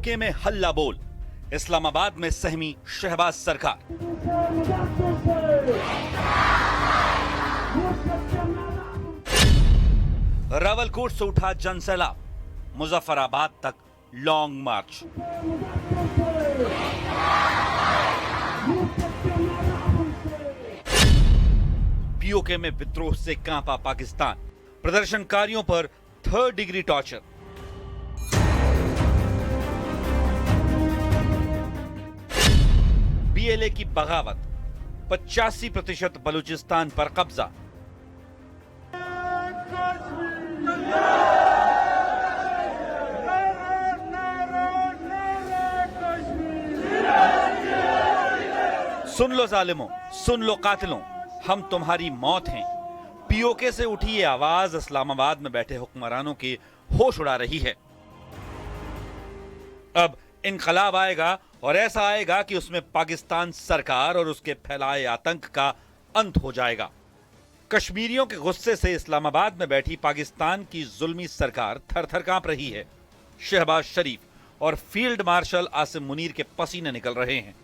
PoK में हल्ला बोल, इस्लामाबाद में सहमी शहबाज सरकार। रावलकोट से उठा जनसैलाब, मुजफ्फराबाद तक लॉन्ग मार्च। पीओके में विद्रोह से कांपा पाकिस्तान, प्रदर्शनकारियों पर 3rd डिग्री टॉर्चर। बीएलए की बगावत, 85% बलूचिस्तान पर कब्जा। सुन लो जालिमों, सुन लो कातिलों, हम तुम्हारी मौत हैं। पीओके से उठी ये आवाज इस्लामाबाद में बैठे हुक्मरानों के होश उड़ा रही है। अब इनकलाब आएगा और ऐसा आएगा कि उसमें पाकिस्तान सरकार और उसके फैलाए आतंक का अंत हो जाएगा। कश्मीरियों के गुस्से से इस्लामाबाद में बैठी पाकिस्तान की जुल्मी सरकार थर-थर कांप रही है। शहबाज शरीफ और फील्ड मार्शल आसिम मुनीर के पसीने निकल रहे हैं।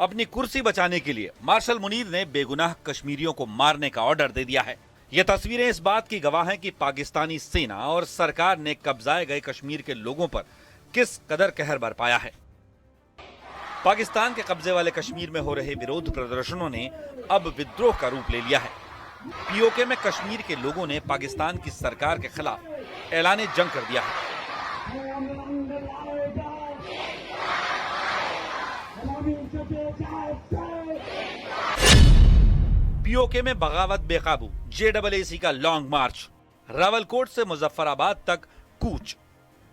अपनी कुर्सी बचाने के लिए मार्शल मुनीर ने बेगुनाह कश्मीरियों को मारने का ऑर्डर दे दिया है। ये तस्वीरें इस बात की गवाह हैं कि पाकिस्तानी सेना और सरकार ने कब्जाए गए कश्मीर के लोगों पर किस कदर कहर बरपाया है। पाकिस्तान के कब्जे वाले कश्मीर में हो रहे विरोध प्रदर्शनों ने अब विद्रोह का रूप ले लिया है। पीओके में कश्मीर के लोगों ने पाकिस्तान की सरकार के खिलाफ ऐलान जंग कर दिया है। पीओके में बगावत बेकाबू, जेडबलएसी का लॉन्ग मार्च। रावलकोट से मुजफ्फराबाद तक कूच,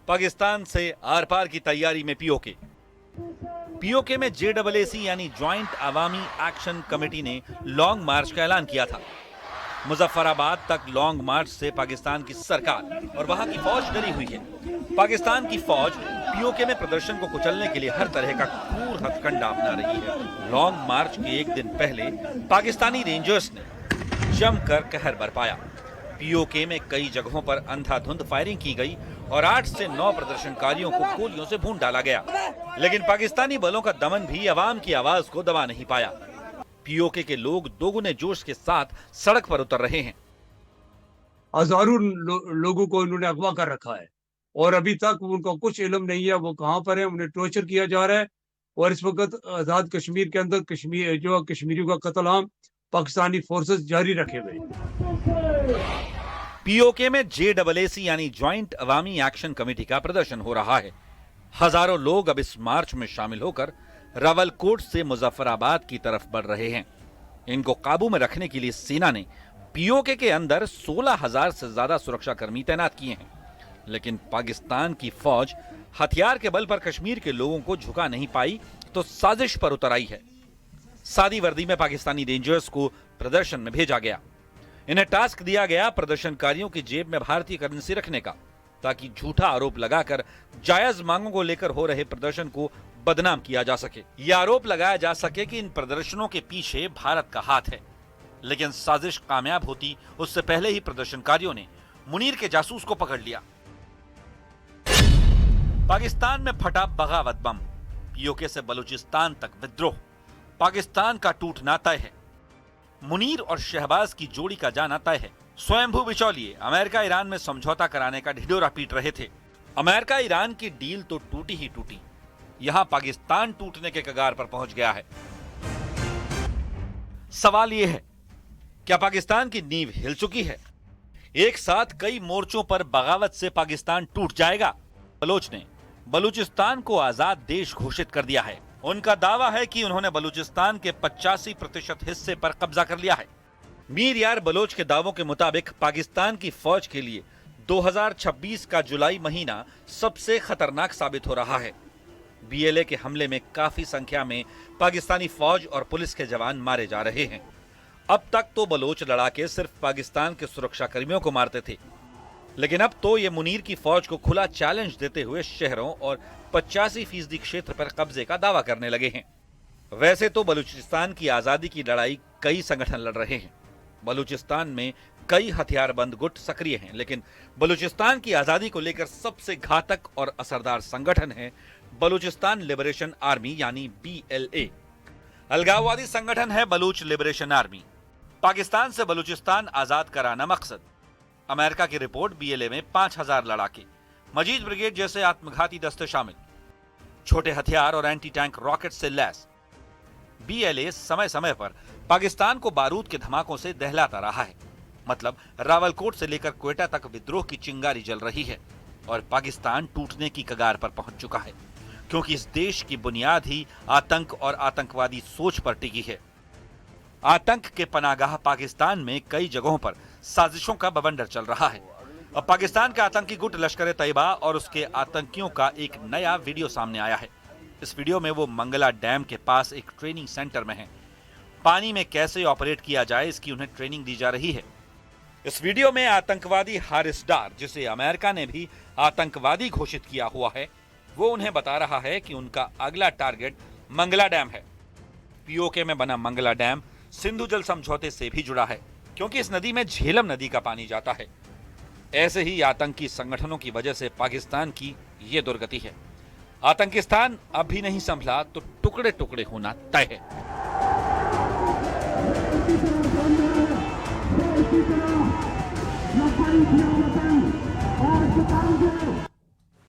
पाकिस्तान से आर पार की तैयारी में पीओके। पीओके में जेडबलएसी यानी ज्वाइंट अवामी एक्शन कमेटी ने लॉन्ग मार्च का ऐलान किया था। मुजफ्फराबाद तक लॉन्ग मार्च से पाकिस्तान की सरकार और वहां की फौज डरी हुई है। पाकिस्तान की फौज पीओके में प्रदर्शन को कुचलने के लिए हर तरह का क्रूर हथकंडा अपना रही है। लॉन्ग मार्च के एक दिन पहले पाकिस्तानी रेंजर्स ने जमकर कहर बरपाया। पीओके में कई जगहों पर अंधाधुंध फायरिंग की गई और 8 से 9 प्रदर्शनकारियों को गोलियों से भून डाला गया। लेकिन पाकिस्तानी बलों का दमन भी अवाम की आवाज को दबा नहीं पाया। पीओके के लोग दोगुने जोश के साथ सड़क पर उतर रहे हैं। हजारों लोगों को इन्होंने अगवा कर रखा है और अभी तक उनको कुछ इल्म नहीं है वो कहां पर है। उन्हें टॉर्चर किया जा रहा है और इस वक्त आजाद कश्मीर के अंदर कश्मीरियों का कत्ल आम पाकिस्तानी फोर्सेस जारी रखे हुए। पीओके में जेडबलएसी यानी ज्वाइंट अवामी एक्शन कमेटी का प्रदर्शन हो रहा है। हजारों लोग अब इस मार्च में शामिल होकर रावलकोट से मुजफ्फराबाद की तरफ बढ़ रहे हैं। इनको काबू में रखने के लिए सेना ने पीओके के अंदर 16,000 से ज्यादा सुरक्षाकर्मी तैनात किए हैं। लेकिन पाकिस्तान की फौज हथियार के बल पर कश्मीर के लोगों को झुका नहीं पाई तो साजिश पर उतर आई है। सादी वर्दी में पाकिस्तानी रेंजर्स को प्रदर्शन में भेजा गया। इन्हें टास्क दिया गया प्रदर्शनकारियों की जेब में भारतीय करेंसी रखने का, ताकि झूठा आरोप लगाकर जायज मांगों को लेकर हो रहे प्रदर्शन को बदनाम किया जा सके। यह आरोप लगाया जा सके कि इन प्रदर्शनों के पीछे भारत का हाथ है। लेकिन साजिश कामयाब होती उससे पहले ही प्रदर्शनकारियों ने मुनीर के जासूस को पकड़ लिया। पाकिस्तान में फटा बगावत बम, पीओके से बलूचिस्तान तक विद्रोह, पाकिस्तान का टूटना तय है। मुनीर और शहबाज की जोड़ी का जाना तय है। स्वयंभू बिचौलिए अमेरिका ईरान में समझौता कराने का ढिढोरा पीट रहे थे। अमेरिका ईरान की डील तो टूटी ही टूटी, यहां पाकिस्तान टूटने के कगार पर पहुंच गया है। सवाल यह है, क्या पाकिस्तान की नींव हिल चुकी है? एक साथ कई मोर्चों पर बगावत से पाकिस्तान टूट जाएगा। बलोच ने बलूचिस्तान को आजाद देश घोषित कर दिया है। उनका दावा है कि उन्होंने बलूचिस्तान के 85% हिस्से पर कब्जा कर लिया है। मीर यार बलोच के दावों के मुताबिक पाकिस्तान की फौज के लिए 2026 का जुलाई महीना सबसे खतरनाक साबित हो रहा है। बीएलए के हमले में काफी संख्या में पाकिस्तानी फौज और पुलिस के जवान मारे जा रहे हैं। अब तक तो बलोच लड़ाके सिर्फ पाकिस्तान के सुरक्षा कर्मियों को मारते थे, लेकिन अब तो ये मुनीर की फौज को खुला चैलेंज देते हुए शहरों और 85% क्षेत्र पर कब्जे का दावा करने लगे हैं। वैसे तो बलूचिस्तान की आजादी की लड़ाई कई संगठन लड़ रहे हैं। बलूचिस्तान में कई हथियारबंद गुट सक्रिय हैं, लेकिन बलूचिस्तान की आजादी को लेकर सबसे घातक और असरदार संगठन है बलूचिस्तान लिबरेशन आर्मी यानी BLA। अलगाववादी संगठन है बलूच लिबरेशन आर्मी। पाकिस्तान से बलूचिस्तान आजाद कराना मकसद। अमेरिका की रिपोर्ट, BLA में 5000 लड़ाके, मजीद ब्रिगेड जैसे आत्मघाती दस्ते शामिल, छोटे हथियार और एंटी टैंक रॉकेट से लैस। BLA समय समय पर पाकिस्तान को बारूद के धमाकों से दहलाता रहा है। मतलब रावलकोट से लेकर क्वेटा तक विद्रोह की चिंगारी जल रही है और पाकिस्तान टूटने की कगार पर पहुंच चुका है, क्योंकि इस देश की बुनियाद ही आतंक और आतंकवादी सोच पर टिकी है। आतंक के पनागाह पाकिस्तान में कई जगहों पर साजिशों का बवंडर चल रहा है। अब पाकिस्तान का आतंकी गुट लश्कर तैयबा और उसके आतंकियों का एक नया वीडियो सामने आया है। इस वीडियो में वो मंगला डैम के पास एक ट्रेनिंग सेंटर में हैं। पानी में कैसे ऑपरेट किया जाए इसकी उन्हें ट्रेनिंग दी जा रही है। इस वीडियो में आतंकवादी हारिस डार, जिसे अमेरिका ने भी आतंकवादी घोषित किया हुआ है, वो उन्हें बता रहा है कि उनका अगला टारगेट मंगला डैम है। POK में बना मंगला डैम सिंधु जल समझौते से भी जुड़ा है, क्योंकि इस नदी में झेलम नदी का पानी जाता है। ऐसे ही आतंकी संगठनों की वजह से पाकिस्तान की ये दुर्गति है। आतंकिस्तान अब भी नहीं संभला तो टुकड़े टुकड़े होना तय है। और